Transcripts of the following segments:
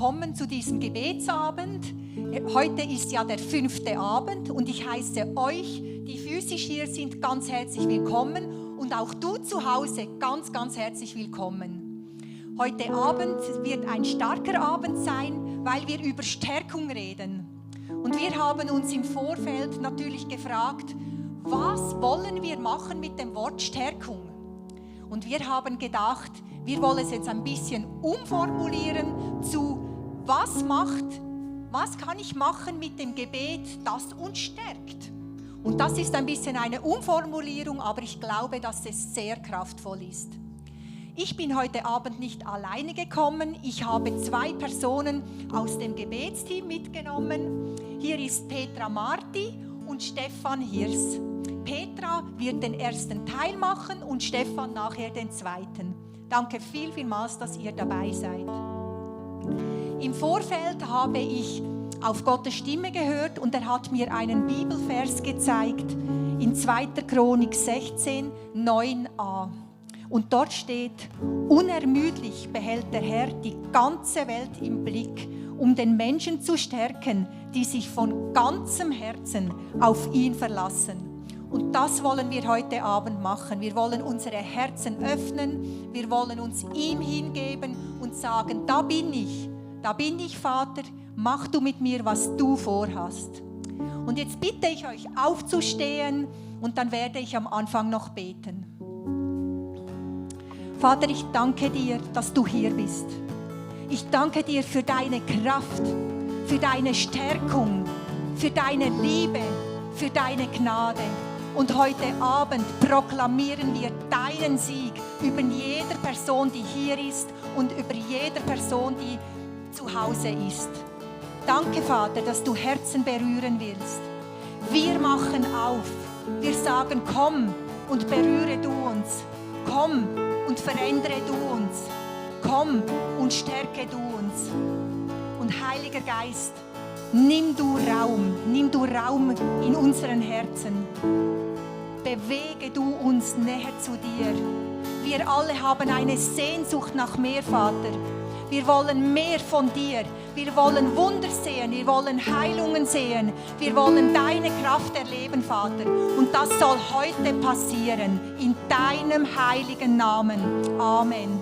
Willkommen zu diesem Gebetsabend. Heute ist ja der 5. Abend und ich heiße euch, die physisch hier sind, ganz herzlich willkommen und auch du zu Hause ganz, ganz herzlich willkommen. Heute Abend wird ein starker Abend sein, weil wir über Stärkung reden. Und wir haben uns im Vorfeld natürlich gefragt, was wollen wir machen mit dem Wort Stärkung? Und wir haben gedacht, wir wollen es jetzt ein bisschen umformulieren zu was kann ich machen mit dem Gebet, das uns stärkt? Und das ist ein bisschen eine Umformulierung, aber ich glaube, dass es sehr kraftvoll ist. Ich bin heute Abend nicht alleine gekommen. Ich habe 2 Personen aus dem Gebetsteam mitgenommen. Hier ist Petra Marti und Stefan Hirs. Petra wird den ersten Teil machen und Stefan nachher den zweiten. Danke vielmals, dass ihr dabei seid. Im Vorfeld habe ich auf Gottes Stimme gehört und er hat mir einen Bibelvers gezeigt in 2. Chronik 16, 9a. Und dort steht, unermüdlich behält der Herr die ganze Welt im Blick, um den Menschen zu stärken, die sich von ganzem Herzen auf ihn verlassen. Und das wollen wir heute Abend machen. Wir wollen unsere Herzen öffnen, wir wollen uns ihm hingeben und sagen, da bin ich, Vater, mach du mit mir, was du vorhast. Und jetzt bitte ich euch aufzustehen und dann werde ich am Anfang noch beten. Vater, ich danke dir, dass du hier bist. Ich danke dir für deine Kraft, für deine Stärkung, für deine Liebe, für deine Gnade. Und heute Abend proklamieren wir deinen Sieg über jede Person, die hier ist und über jede Person, die zu Hause ist. Danke, Vater, dass du Herzen berühren willst. Wir machen auf. Wir sagen, komm und berühre du uns. Komm und verändere du uns. Komm und stärke du uns. Und Heiliger Geist, nimm du Raum in unseren Herzen. Bewege du uns näher zu dir. Wir alle haben eine Sehnsucht nach mehr, Vater. Wir wollen mehr von dir. Wir wollen Wunder sehen. Wir wollen Heilungen sehen. Wir wollen deine Kraft erleben, Vater. Und das soll heute passieren. In deinem heiligen Namen. Amen.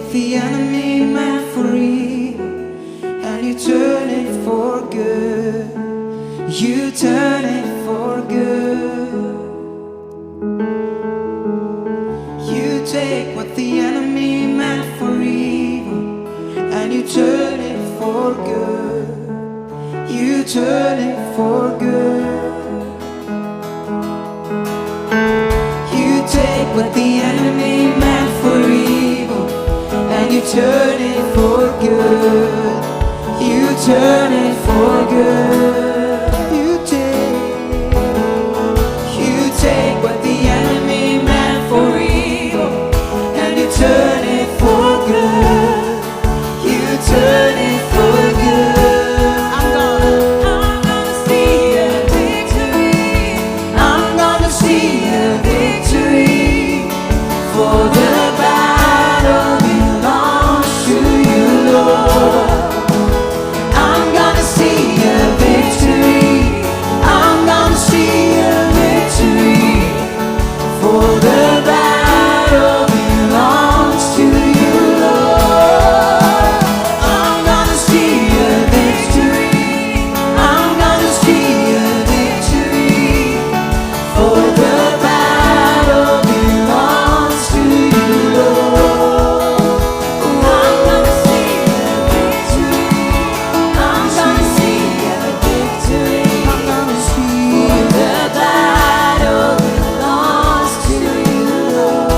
what the enemy meant for evil, and you turn it for good. You turn it for good. You take what the enemy meant for evil, and you turn it for good. You turn it for good. You take what the enemy meant for evil, and you turn it for good. You turn it for good. You take what the enemy meant for evil, and you turn it for good. You turn it for good. I'm gonna see a victory. I'm gonna see a victory. For the battle belongs to you, Lord. I'm gonna see a victory. I'm gonna see a victory. For the battle belongs to you, Lord. I'm gonna see a victory. I'm gonna see a victory. For the battle belongs to you, Lord. I'm gonna see a victory. I'm gonna see a victory. I'm gonna see for the battle belongs to you, Lord.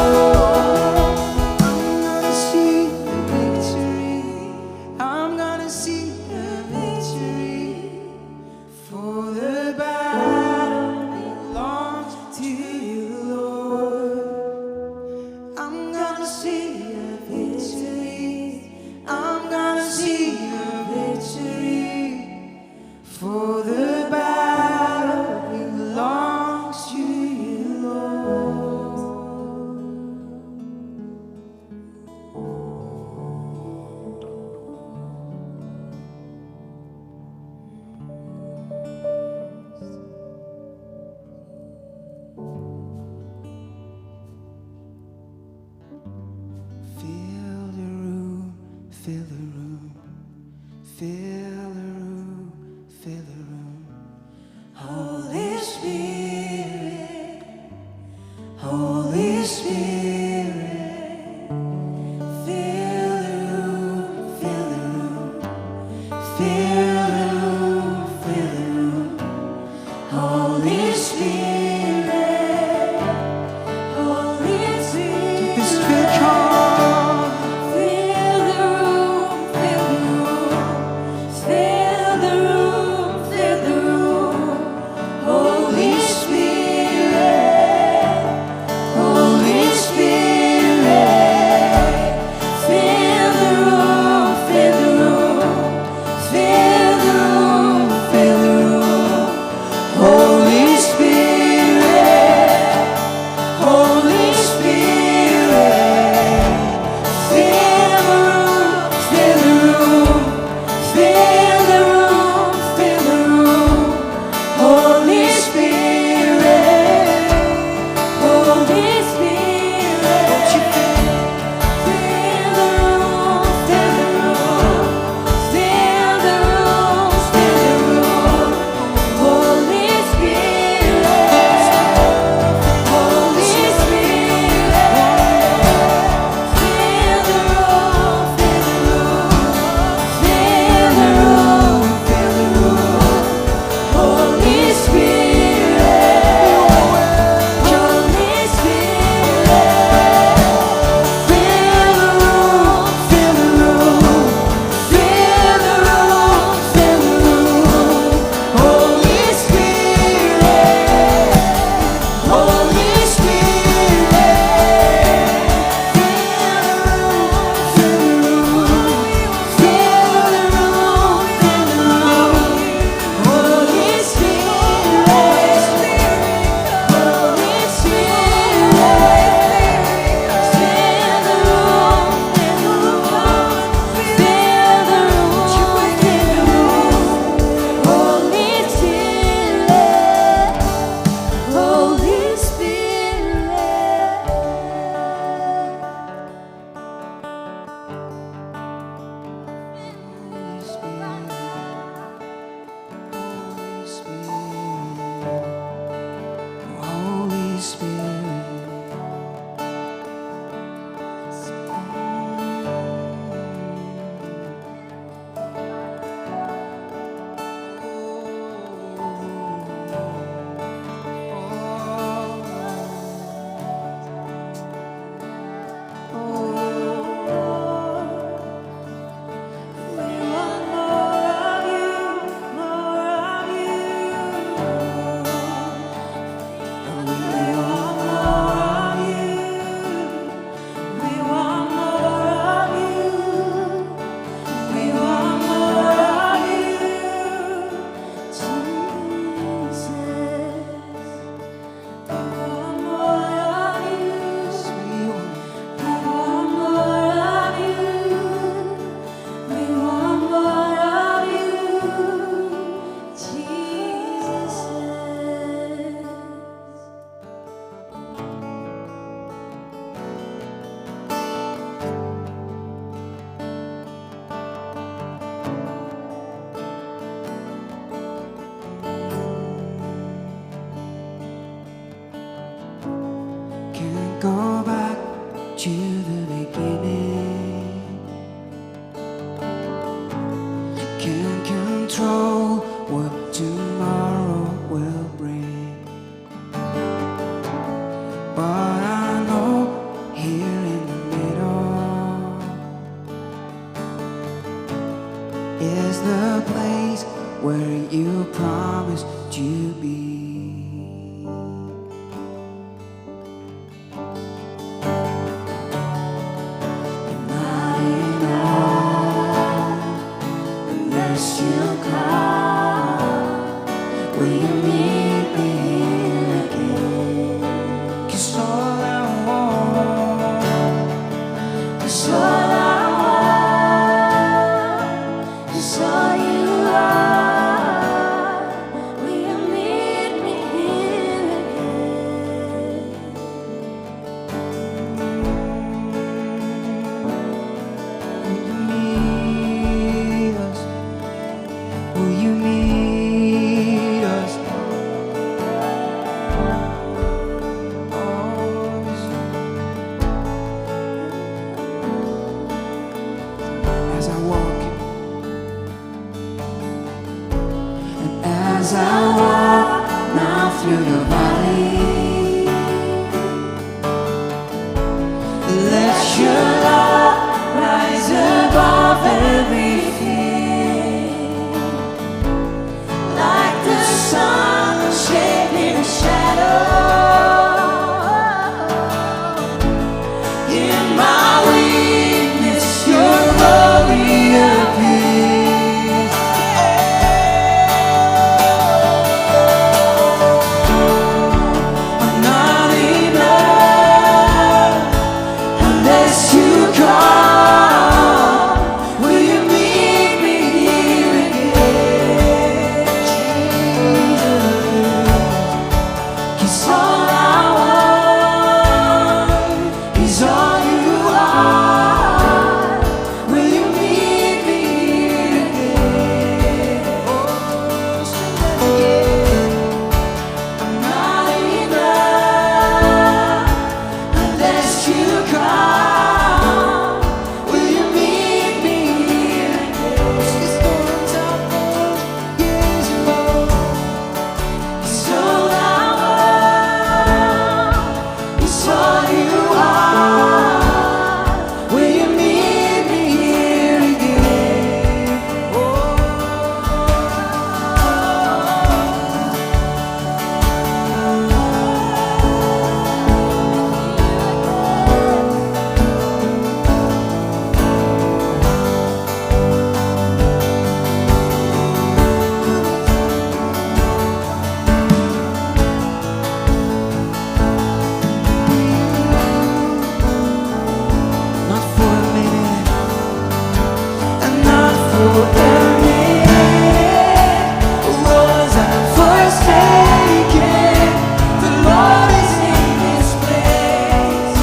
I'm gonna see a victory. For the battle belongs to you, Lord. I'm gonna see a victory. I'm gonna see a victory. For the battle belongs to you, Lord. Fill the room, fill the room, fill the room, fill the room. Holy Spirit, Holy Spirit, fill the room, fill the room, fill the room, fill the room. Holy Spirit, Holy Spirit, this will come. Fill the room, fill the room, is the place where you promised to be. I'm not in awe unless you come. Will you meet me here again? 'Cause all I want is all I want is all you are. Will you meet me here again? Will you meet us? Will you meet us? As I walk, and as I walk now through your valley, let your love rise above everything, like the sun shaping a shadow. In my weakness, your glory appears. I'm not enough unless you come. Will you meet me here again, Jesus? 'Cause all I want is all you are. Will you meet me here again? Oh, sing that again. I'm not enough unless you come. Will you meet me here again? It's gonna take years and more. It's all I want is all you are. Will you meet me here again? Oh. Not for a minute, and not for a minute was I forsaken. The Lord is in this place.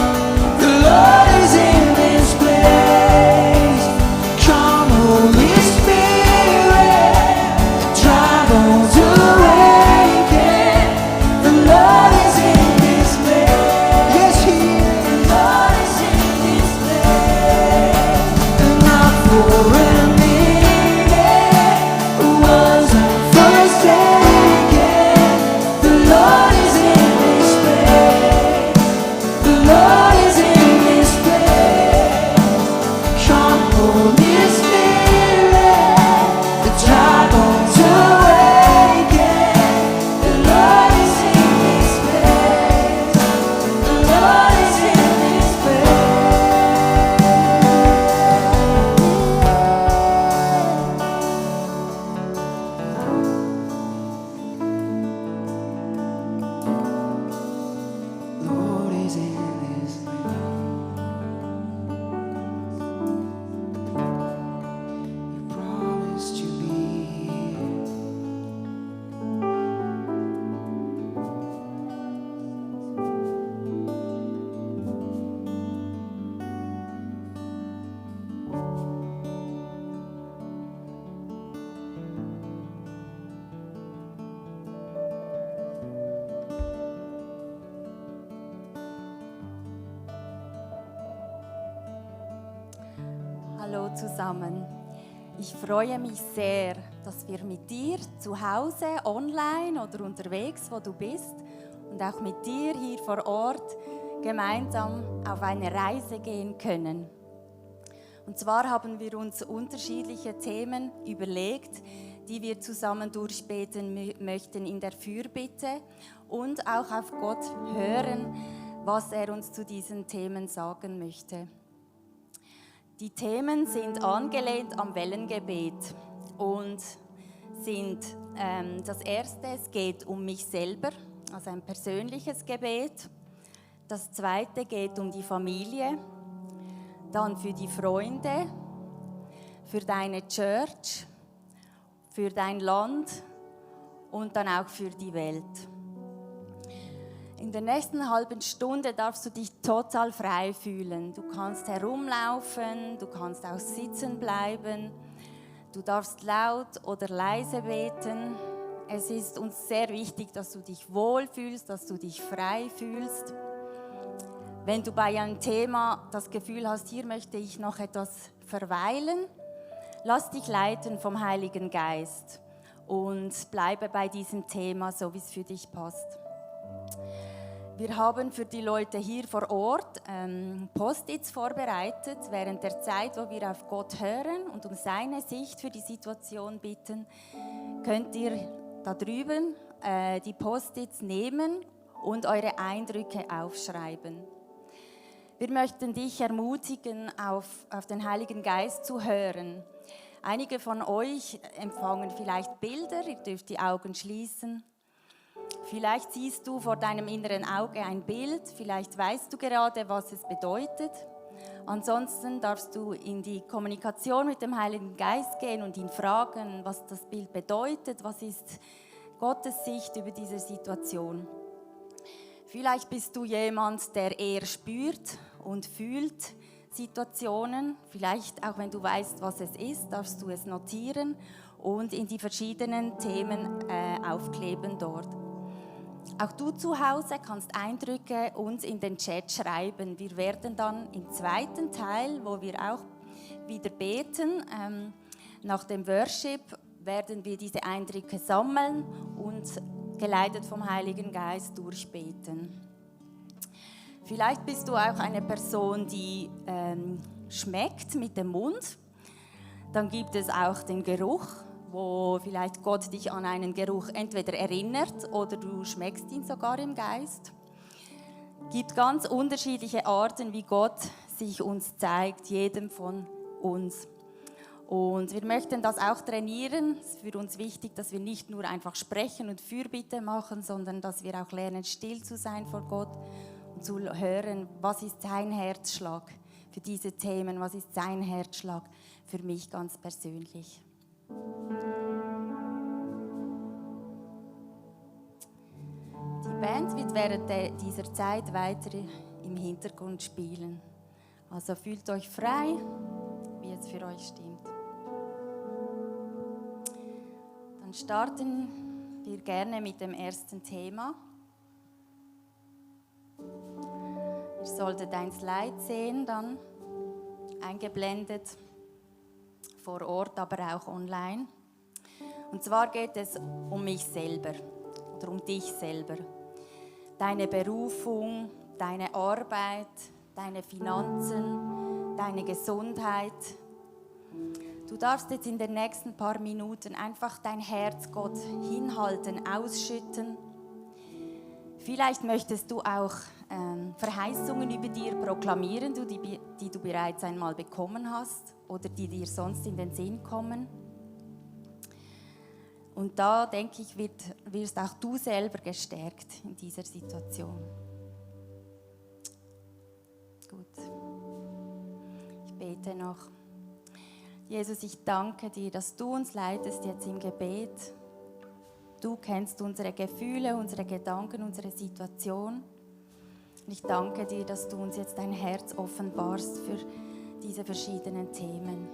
The Lord is in this place. Come, Holy Spirit, dry bones awaken. The Lord is in this place. Yes, He is. The Lord is in this place. And not for a minute was I forsaken. The Lord is in this place. The Lord is in this place. Come, Holy Spirit, the dry bones awaken. The Lord is in this place. The Lord is in this Lord is in this place. You promised to be here. Hallo zusammen. Ich freue mich sehr, dass wir mit dir zu Hause, online oder unterwegs, wo du bist, und auch mit dir hier vor Ort gemeinsam auf eine Reise gehen können. Und zwar haben wir uns unterschiedliche Themen überlegt, die wir zusammen durchbeten möchten in der Fürbitte und auch auf Gott hören, was er uns zu diesen Themen sagen möchte. Die Themen sind angelehnt am Wellengebet und sind das erste, es geht um mich selber, also ein persönliches Gebet. Das zweite geht um die Familie, dann für die Freunde, für deine Church, für dein Land und dann auch für die Welt. In der nächsten halben Stunde darfst du dich total frei fühlen. Du kannst herumlaufen, du kannst auch sitzen bleiben, du darfst laut oder leise beten. Es ist uns sehr wichtig, dass du dich wohlfühlst, dass du dich frei fühlst. Wenn du bei einem Thema das Gefühl hast, hier möchte ich noch etwas verweilen, lass dich leiten vom Heiligen Geist und bleibe bei diesem Thema, so wie es für dich passt. Wir haben für die Leute hier vor Ort Post-its vorbereitet, während der Zeit, wo wir auf Gott hören und um seine Sicht für die Situation bitten, könnt ihr da drüben die Post-its nehmen und eure Eindrücke aufschreiben. Wir möchten dich ermutigen, auf den Heiligen Geist zu hören. Einige von euch empfangen vielleicht Bilder, ihr dürft die Augen schließen. Vielleicht siehst du vor deinem inneren Auge ein Bild, vielleicht weißt du gerade, was es bedeutet. Ansonsten darfst du in die Kommunikation mit dem Heiligen Geist gehen und ihn fragen, was das Bild bedeutet, was ist Gottes Sicht über diese Situation. Vielleicht bist du jemand, der eher spürt und fühlt Situationen. Vielleicht auch wenn du weißt, was es ist, darfst du es notieren und in die verschiedenen Themen aufkleben dort. Auch du zu Hause kannst Eindrücke uns in den Chat schreiben. Wir werden dann im zweiten Teil, wo wir auch wieder beten, nach dem Worship, werden wir diese Eindrücke sammeln und geleitet vom Heiligen Geist durchbeten. Vielleicht bist du auch eine Person, die schmeckt mit dem Mund. Dann gibt es auch den Geruch, wo vielleicht Gott dich an einen Geruch entweder erinnert oder du schmeckst ihn sogar im Geist. Es gibt ganz unterschiedliche Arten, wie Gott sich uns zeigt, jedem von uns. Und wir möchten das auch trainieren. Es ist für uns wichtig, dass wir nicht nur einfach sprechen und Fürbitte machen, sondern dass wir auch lernen, still zu sein vor Gott und zu hören, was ist sein Herzschlag für diese Themen, was ist sein Herzschlag für mich ganz persönlich. Die Band wird während dieser Zeit weiter im Hintergrund spielen. Also fühlt euch frei, wie es für euch stimmt. Dann starten wir gerne mit dem ersten Thema. Ihr solltet ein Slide sehen, dann eingeblendet, vor Ort, aber auch online. Und zwar geht es um mich selber oder um dich selber. Deine Berufung, deine Arbeit, deine Finanzen, deine Gesundheit. Du darfst jetzt in den nächsten paar Minuten einfach dein Herz Gott hinhalten, ausschütten. Vielleicht möchtest du auch Verheißungen über dir proklamieren, die du bereits einmal bekommen hast oder die dir sonst in den Sinn kommen. Und da, denke ich, wirst auch du selber gestärkt in dieser Situation. Gut. Ich bete noch. Jesus, ich danke dir, dass du uns leitest jetzt im Gebet. Du kennst unsere Gefühle, unsere Gedanken, unsere Situation. Und ich danke dir, dass du uns jetzt dein Herz offenbarst für diese verschiedenen Themen.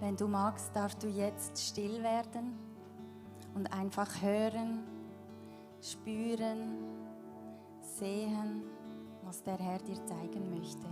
Wenn du magst, darfst du jetzt still werden und einfach hören, spüren, sehen, was der Herr dir zeigen möchte.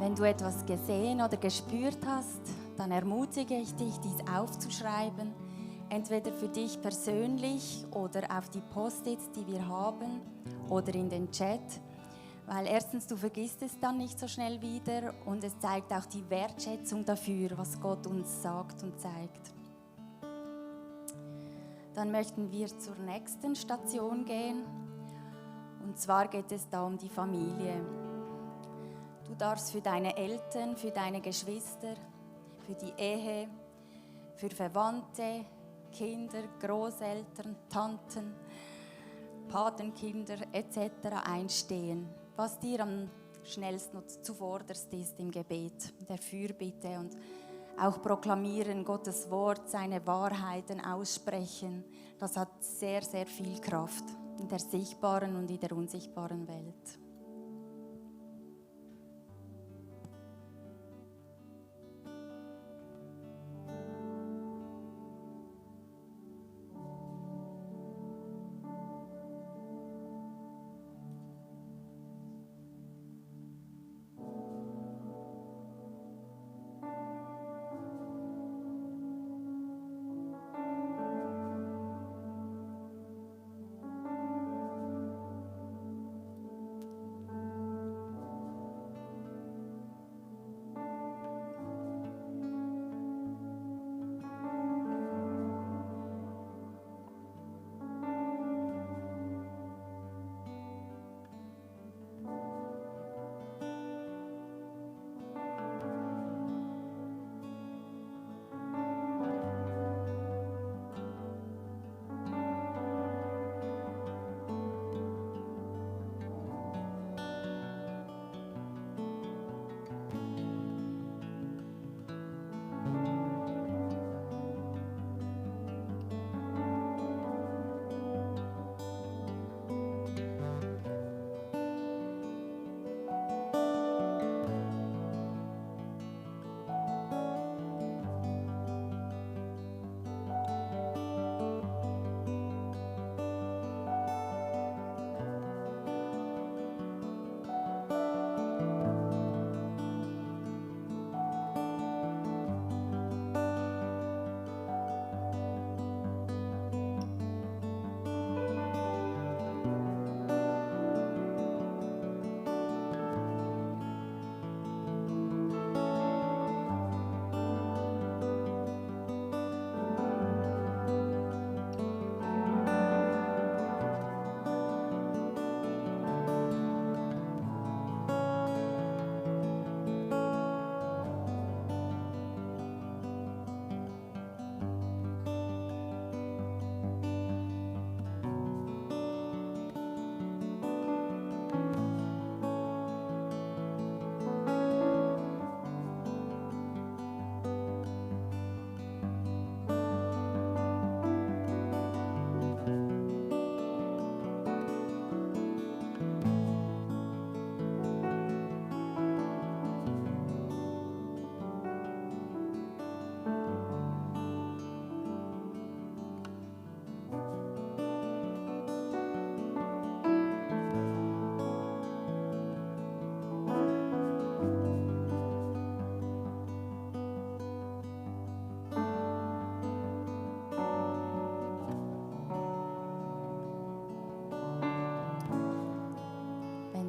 Wenn du etwas gesehen oder gespürt hast, dann ermutige ich dich, dies aufzuschreiben, entweder für dich persönlich oder auf die Post-its, die wir haben, oder in den Chat, weil erstens, du vergisst es dann nicht so schnell wieder und es zeigt auch die Wertschätzung dafür, was Gott uns sagt und zeigt. Dann möchten wir zur nächsten Station gehen, und zwar geht es da um die Familie. Du darfst für deine Eltern, für deine Geschwister, für die Ehe, für Verwandte, Kinder, Großeltern, Tanten, Patenkinder etc. einstehen, was dir am schnellsten und zuvorderst ist im Gebet, der Fürbitte, und auch proklamieren, Gottes Wort, seine Wahrheiten aussprechen. Das hat sehr, sehr viel Kraft in der sichtbaren und in der unsichtbaren Welt.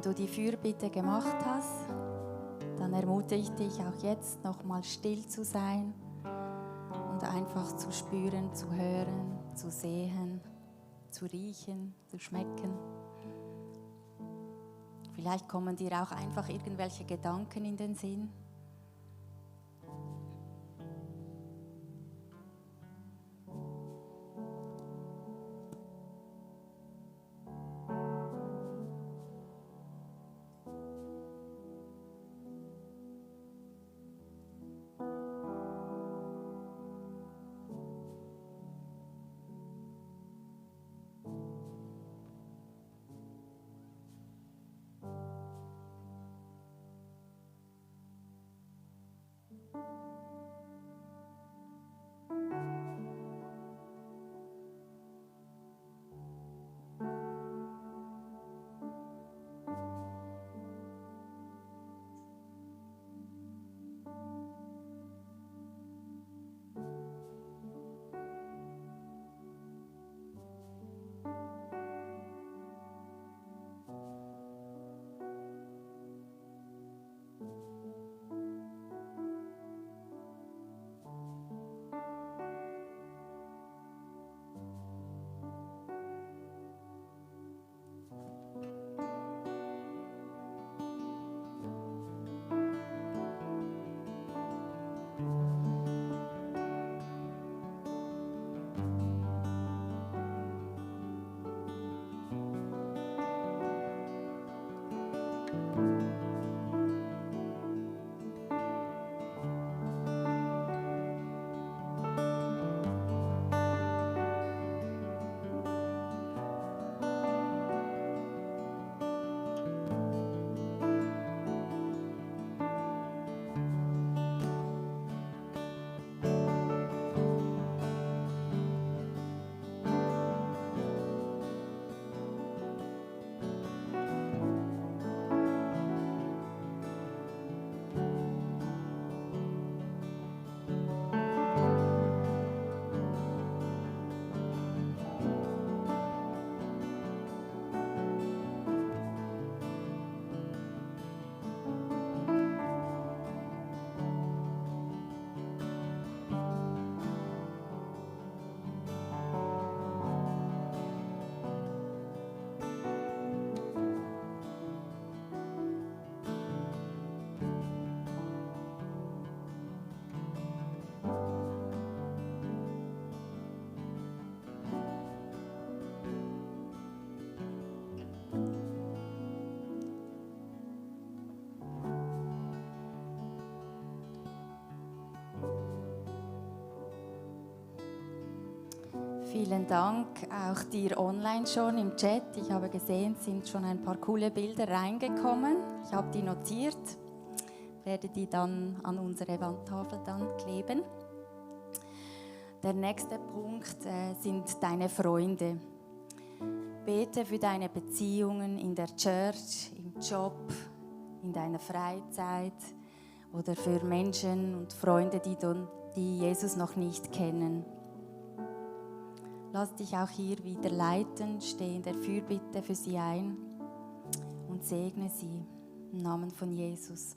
du die Fürbitte gemacht hast, dann ermutige ich dich auch jetzt nochmal still zu sein und einfach zu spüren, zu hören, zu sehen, zu riechen, zu schmecken. Vielleicht kommen dir auch einfach irgendwelche Gedanken in den Sinn. Vielen Dank auch dir online schon im Chat. Ich habe gesehen, es sind schon ein paar coole Bilder reingekommen. Ich habe die notiert, werde die dann an unsere Wandtafel dann kleben. Der nächste Punkt sind deine Freunde. Bete für deine Beziehungen in der Church, im Job, in deiner Freizeit oder für Menschen und Freunde, die Jesus noch nicht kennen. Lass dich auch hier wieder leiten, steh in der Fürbitte für sie ein und segne sie im Namen von Jesus.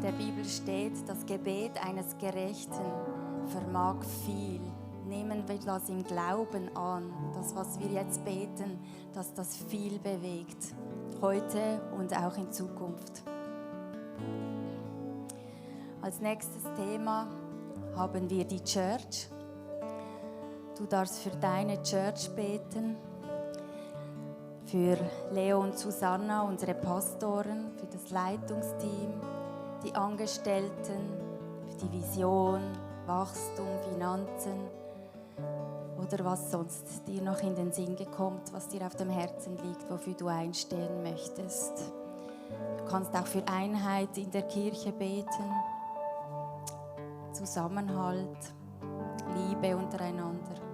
der Bibel steht, das Gebet eines Gerechten vermag viel. Nehmen wir das im Glauben an, das, was wir jetzt beten, dass das viel bewegt, heute und auch in Zukunft. Als nächstes Thema haben wir die Church. Du darfst für deine Church beten, für Leo und Susanna, unsere Pastoren, für das Leitungsteam, die Angestellten, für die Vision, Wachstum, Finanzen oder was sonst dir noch in den Sinn kommt, was dir auf dem Herzen liegt, wofür du einstehen möchtest. Du kannst auch für Einheit in der Kirche beten, Zusammenhalt, Liebe untereinander.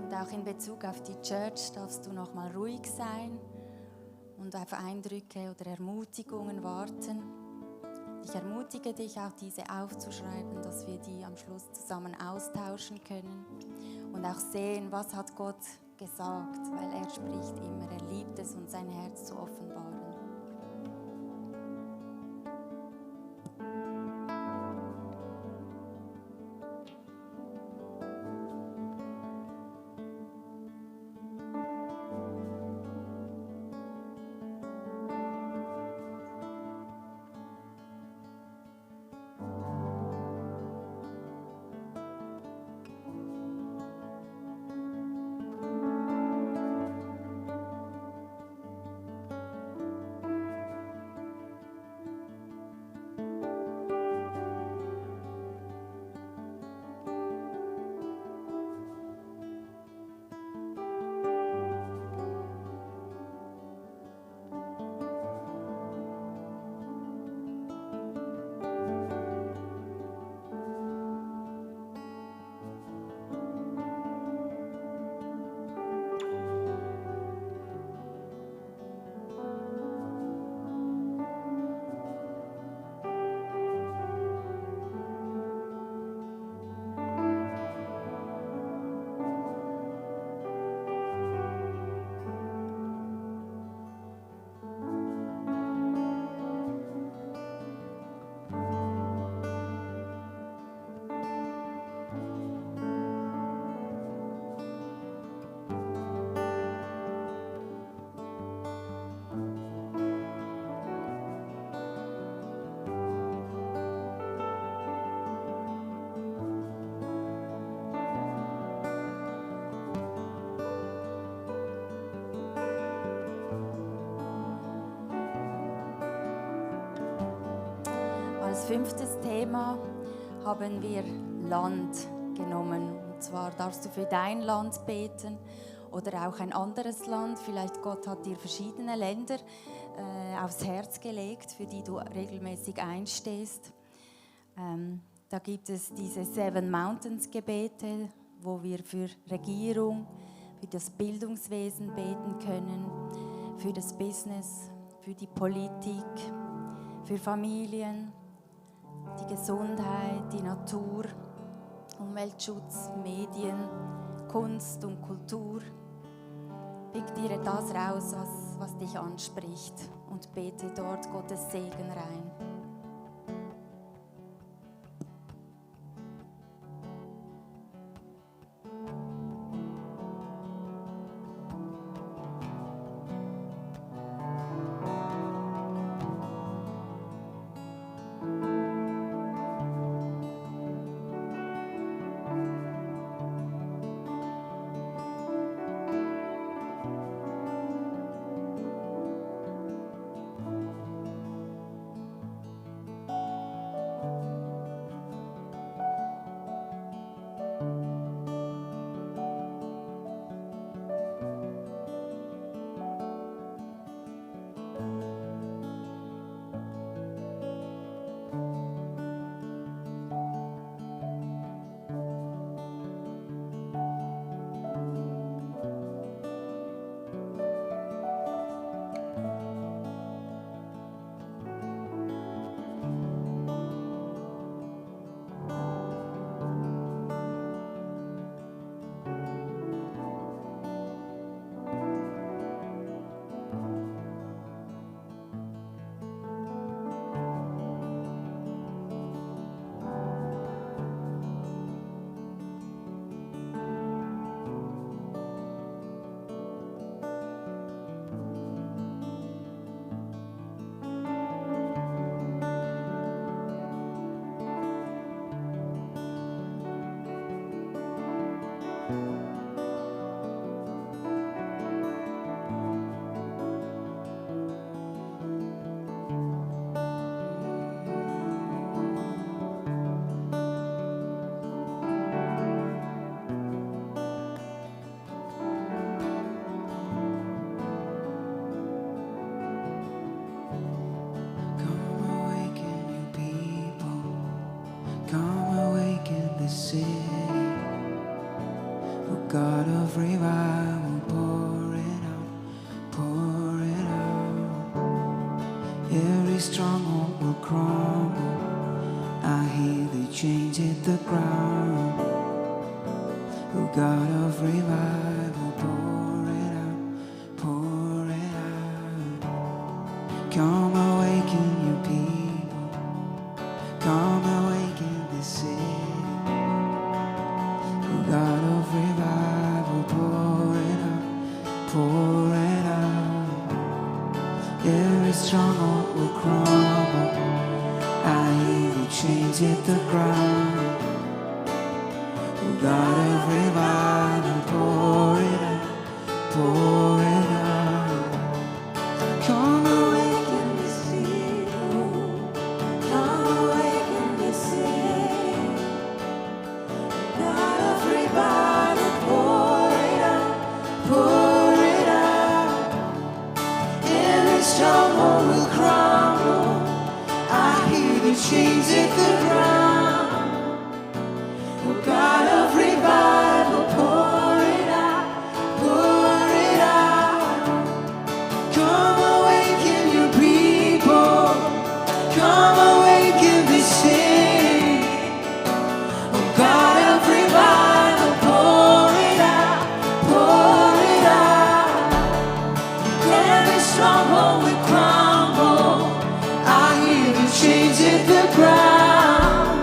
Und auch in Bezug auf die Church darfst du noch mal ruhig sein und auf Eindrücke oder Ermutigungen warten. Ich ermutige dich auch, diese aufzuschreiben, dass wir die am Schluss zusammen austauschen können und auch sehen, was hat Gott gesagt, weil er spricht immer, er liebt es, uns sein Herz zu offenbaren. als 5. Thema haben wir Land genommen. Und zwar darfst du für dein Land beten oder auch ein anderes Land. Vielleicht Gott hat dir verschiedene Länder aufs Herz gelegt, für die du regelmäßig einstehst. Da gibt es diese 7 Mountains Gebete, wo wir für Regierung, für das Bildungswesen beten können, für das Business, für die Politik, für Familien, die Gesundheit, die Natur, Umweltschutz, Medien, Kunst und Kultur. Pick dir das raus, was dich anspricht und bete dort Gottes Segen rein. God of revival, pour it out, pour it out. Every stronghold will crumble. I hear the chains hit the ground. Oh God of revival, pour it out, pour it out. Come awaken your people. Come awaken the city. Oh God of revival, pour it out, pour it out. Every stronghold will crumble. I hear the chains hit the ground. Oh God of revival, pour it out, pour it out. Come awaken this people. Come awaken this city. God of revival, pour it out, pour it out. Every stronghold will crumble. I hear the chains hit the ground. Oh God of revival, pour it out, pour it out. Come awaken your people. Come awaken this city. Oh God of revival, pour it out, pour it out. Every stronghold will crumble. I hear the chains hit the ground.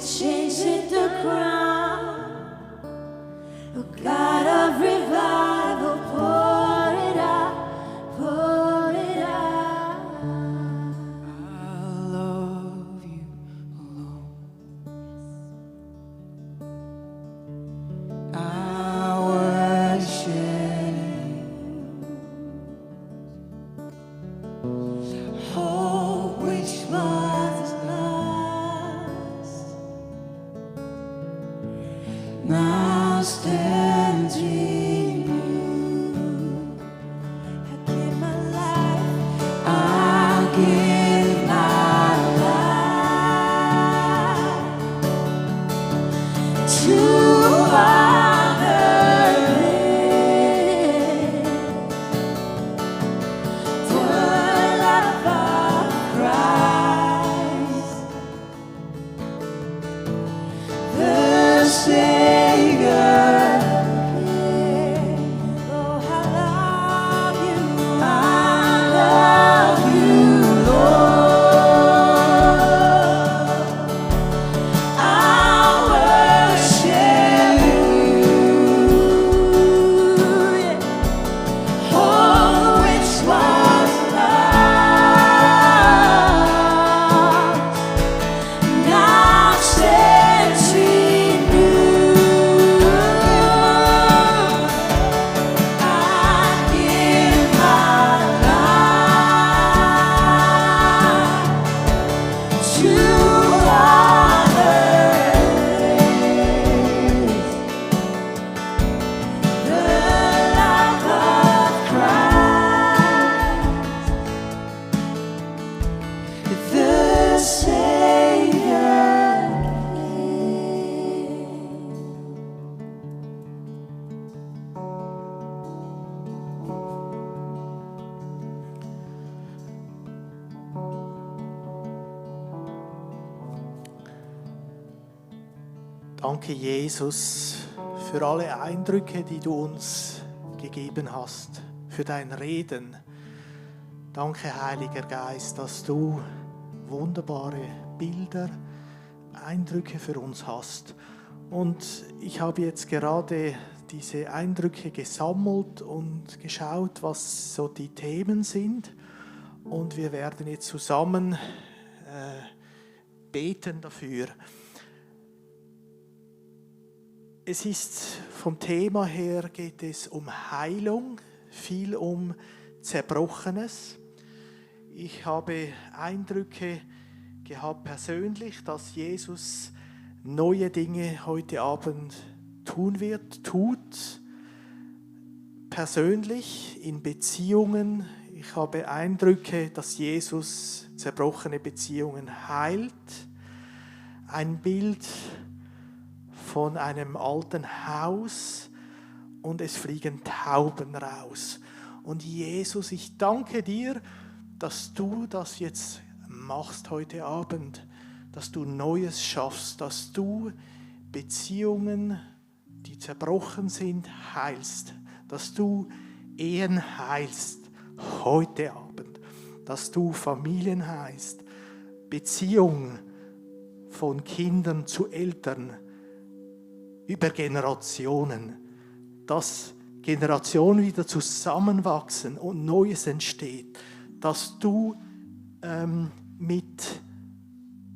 changing the ground. Oh God of revival, pour it out, pour it out. I love you alone. I worship hope which was lost now stands renewed. I give my life, I give my life to honor it. The love of Christ, the Savior. Oh, I love you, Lord. I worship you. Oh, which was lost now stands renewed. I give my life to others. The love of Christ, the Savior. Danke, Jesus, für alle Eindrücke, die du uns gegeben hast, für dein Reden. Danke, Heiliger Geist, dass du wunderbare Bilder, Eindrücke für uns hast. Und ich habe jetzt gerade diese Eindrücke gesammelt und geschaut, was so die Themen sind. Und wir werden jetzt zusammen beten dafür. Es ist vom Thema her, geht es um Heilung, viel um Zerbrochenes. Ich habe Eindrücke gehabt persönlich, dass Jesus neue Dinge heute Abend tun wird, tut. Persönlich in Beziehungen. Ich habe Eindrücke, dass Jesus zerbrochene Beziehungen heilt. Ein Bild von einem alten Haus und es fliegen Tauben raus. Und Jesus, ich danke dir, dass du das jetzt machst heute Abend, dass du Neues schaffst, dass du Beziehungen, die zerbrochen sind, heilst, dass du Ehen heilst heute Abend, dass du Familien heilst, Beziehungen von Kindern zu Eltern, über Generationen, dass Generationen wieder zusammenwachsen und Neues entsteht, dass du mit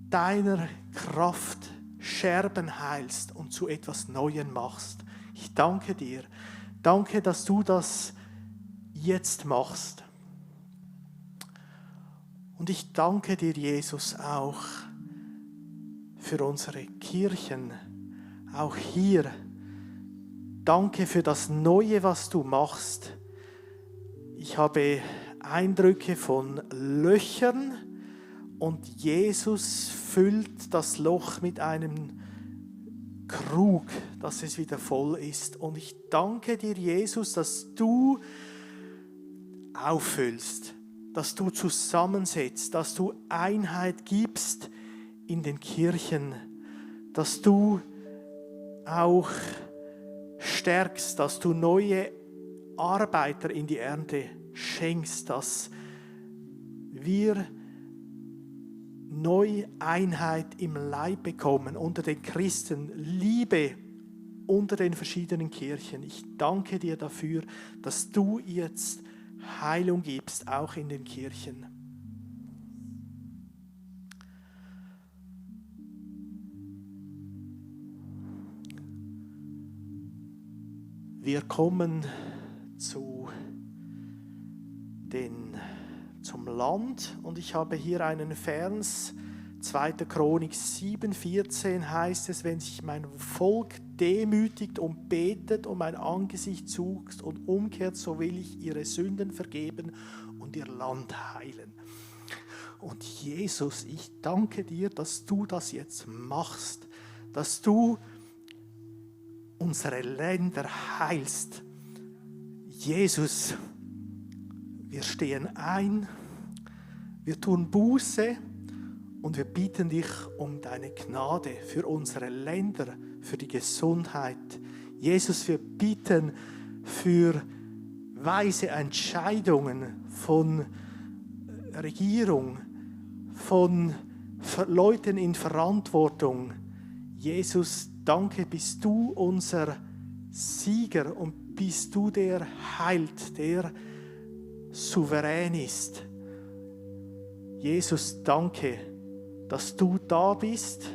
deiner Kraft Scherben heilst und zu etwas Neuem machst. Ich danke dir. Danke, dass du das jetzt machst. Und ich danke dir, Jesus, auch für unsere Kirchen, auch hier. Danke für das Neue, was du machst. Ich habe Eindrücke von Löchern und Jesus füllt das Loch mit einem Krug, dass es wieder voll ist. Und ich danke dir, Jesus, dass du auffüllst, dass du zusammensetzt, dass du Einheit gibst in den Kirchen, dass du auch stärkst, dass du neue Arbeiter in die Ernte schenkst, dass wir neue Einheit im Leib bekommen unter den Christen, Liebe unter den verschiedenen Kirchen. Ich danke dir dafür, dass du jetzt Heilung gibst, auch in den Kirchen. Wir kommen zum Land und ich habe hier einen Vers, 2. Chronik 7,14 heißt es, wenn sich mein Volk demütigt und betet und mein Angesicht sucht und umkehrt, so will ich ihre Sünden vergeben und ihr Land heilen. Und Jesus, ich danke dir, dass du das jetzt machst, dass du unsere Länder heilst. Jesus, wir stehen ein, wir tun Buße und wir bitten dich um deine Gnade für unsere Länder, für die Gesundheit. Jesus, wir bitten für weise Entscheidungen von Regierung, von Leuten in Verantwortung. Jesus, danke, bist du unser Sieger und bist du der heilt, der souverän ist. Jesus, danke, dass du da bist.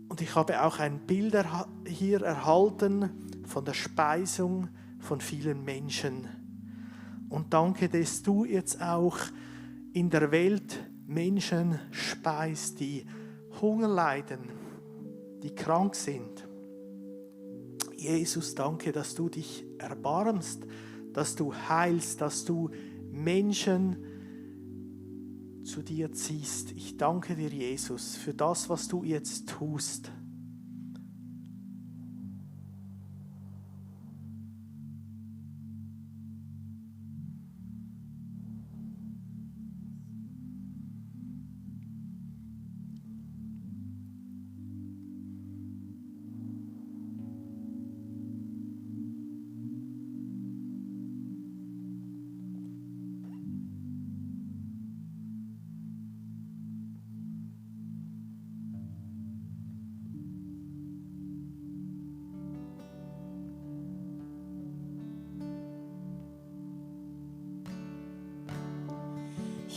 Und ich habe auch ein Bild hier erhalten von der Speisung von vielen Menschen. Und danke, dass du jetzt auch in der Welt Menschen speist, die Hunger leiden, die krank sind. Jesus, danke, dass du dich erbarmst, dass du heilst, dass du Menschen zu dir ziehst. Ich danke dir, Jesus, für das, was du jetzt tust.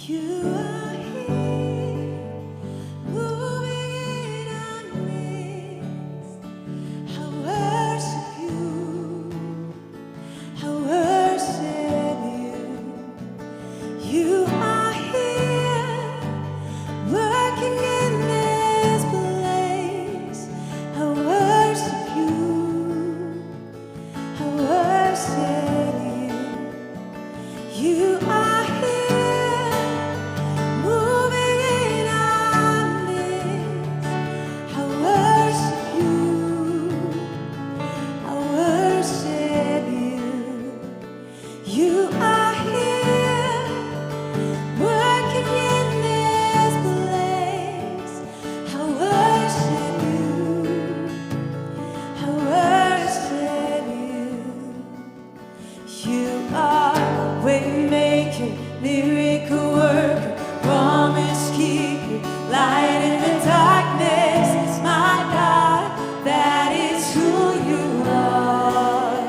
You are here, moving in our midst. I worship you, I worship you. You are here, working in this place. I worship you, I worship you. You are here. Miracle worker, promise keeper, light in the darkness, my God, that is who you are.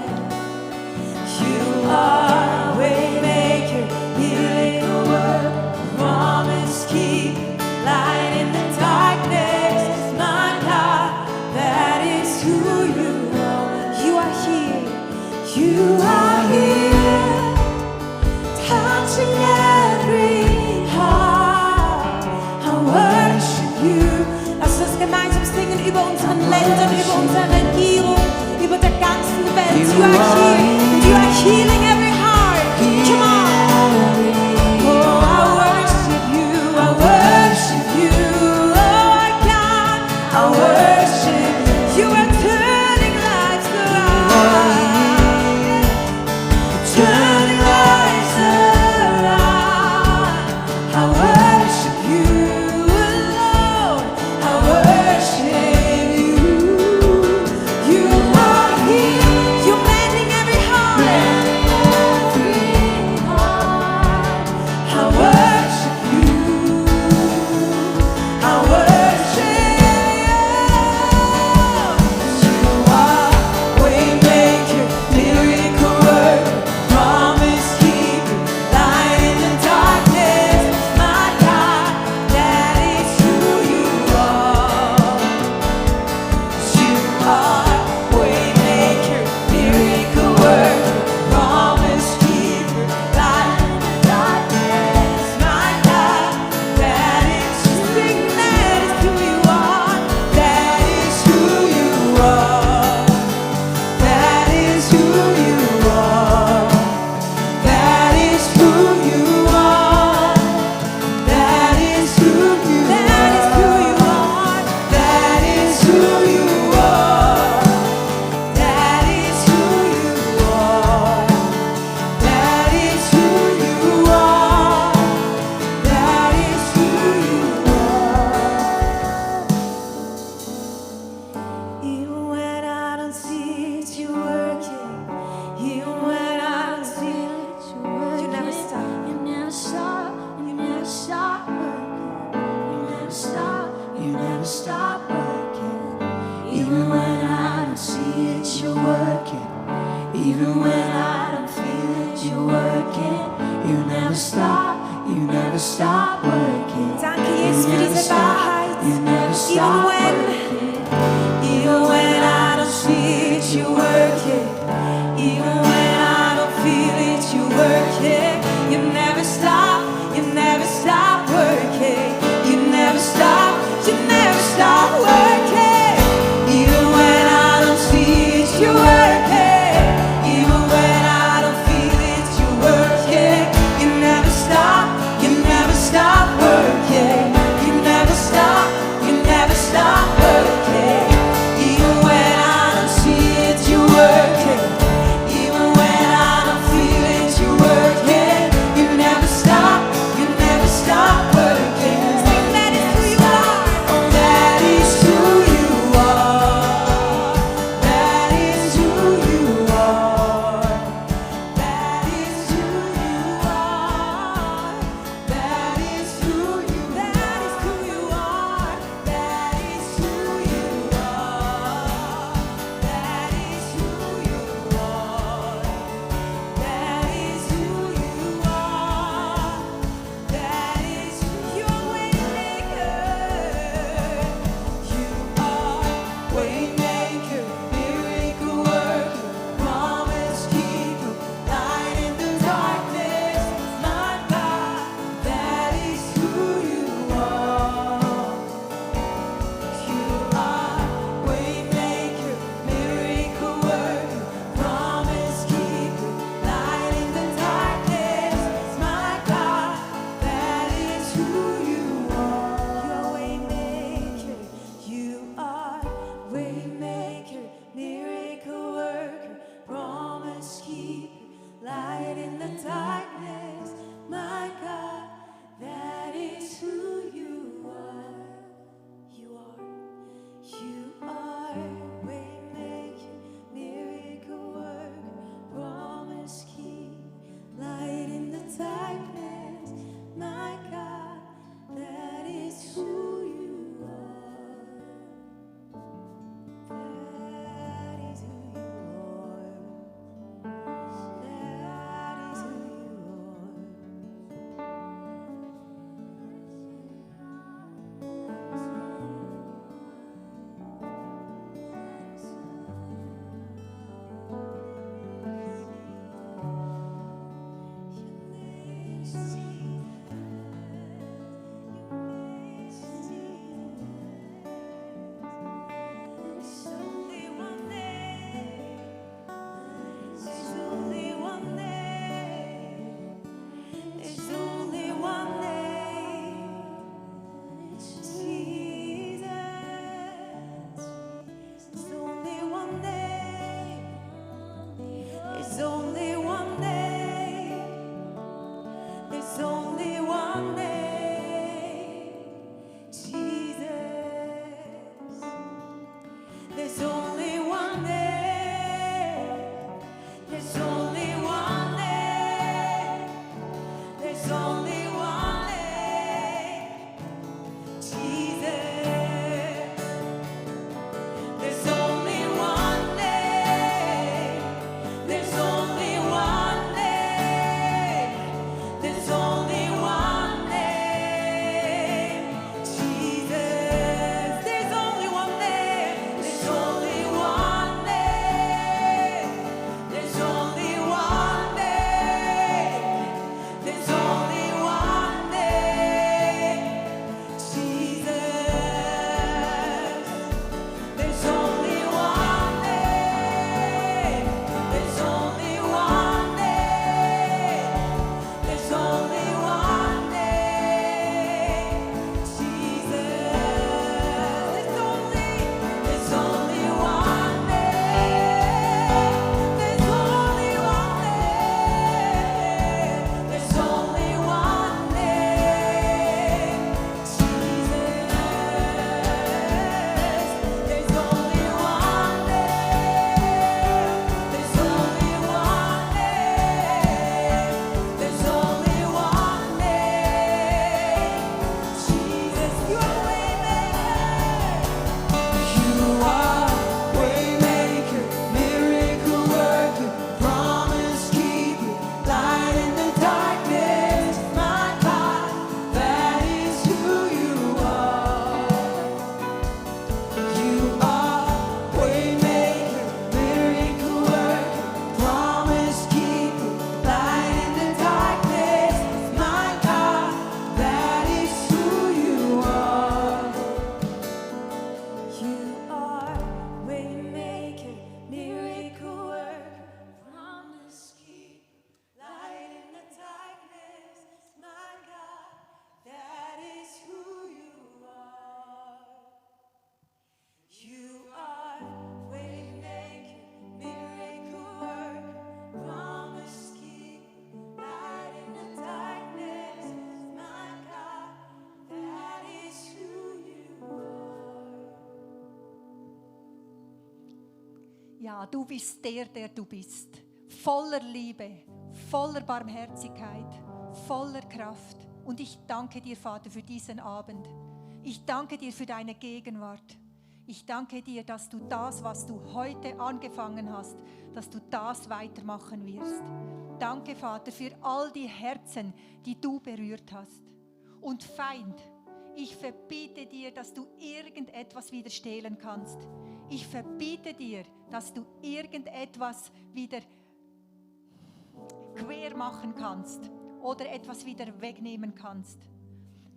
You are waymaker, miracle worker, promise keeper, light in the darkness, my God, that is who you are. You are here, you are here. Touching every heart, I worship you. Lass uns gemeinsam singen über unseren Ländern, über unsere Regierung, über der ganzen Welt. You are here, and you are healing every heart. Come on. Oh, I worship you, I worship you. Oh, God, I worship you. You are turning lives around. Turning lives around. I worship you, Lord. I worship you. You are here. You made Even when I don't feel it, you're working. You never stop working. Danke, Jesus, für diese Wahrheit. You never stop Even when, working. Even when I don't see it, you're working. Even when I don't feel it, you're working. You never stop working. You never stop working. Even when I don't see it, you're working. Even when I don't feel it, you're working. You never stop working. You never stop working. Even when I don't see it, you're working. Even when I don't feel it, you're working. You never stop working. that is who you are. That is who you are. That is who you are. That is who you are. That is who you are. That is who you are. That is who you are. That is who you are. That is who you are. That is your waymaker. You are waymaker, miracle worker, promise keeper, light in the darkness. My God, that is who you are. You are waymaker, miracle worker, promise keeper, light in the darkness. My God, that is who you are. You're waymaker. You are waymaker, miracle worker, promise keeper, light in the darkness. My God, that is who you are. You are waymaker, miracle worker, promise keeper, light in the darkness. My God, that is who you are. That is who you are. That is who you are. There's only one name. There's only one name. There's only one name. Jesus. There's only one name. There's only one name. There's only one name. Jesus. There's only one name. There's only one name. There's only one name. Jesus. There's only one name. There's only Ja, du bist der du bist. Voller Liebe, voller Barmherzigkeit, voller Kraft. Und ich danke dir, Vater, für diesen Abend. Ich danke dir für deine Gegenwart. Ich danke dir, dass du das, was du heute angefangen hast, dass du das weitermachen wirst. Danke, Vater, für all die Herzen, die du berührt hast. Und Feind, ich verbiete dir, dass du irgendetwas wieder stehlen kannst. Ich verbiete dir, dass du irgendetwas wieder quer machen kannst oder etwas wieder wegnehmen kannst.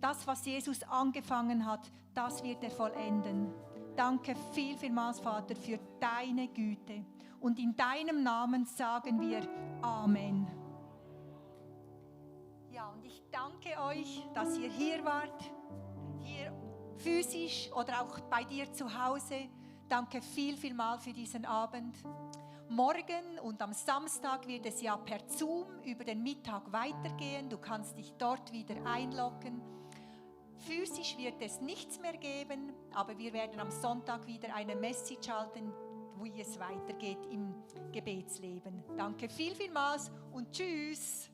Das, was Jesus angefangen hat, das wird er vollenden. Danke vielmals, Vater, für deine Güte. Und in deinem Namen sagen wir Amen. Ja, und ich danke euch, dass ihr hier wart, hier physisch oder auch bei dir zu Hause. Danke vielmals für diesen Abend. Morgen und am Samstag wird es ja per Zoom über den Mittag weitergehen. Du kannst dich dort wieder einloggen. Physisch wird es nichts mehr geben, aber wir werden am Sonntag wieder eine Message halten, wie es weitergeht im Gebetsleben. Danke vielmals und tschüss.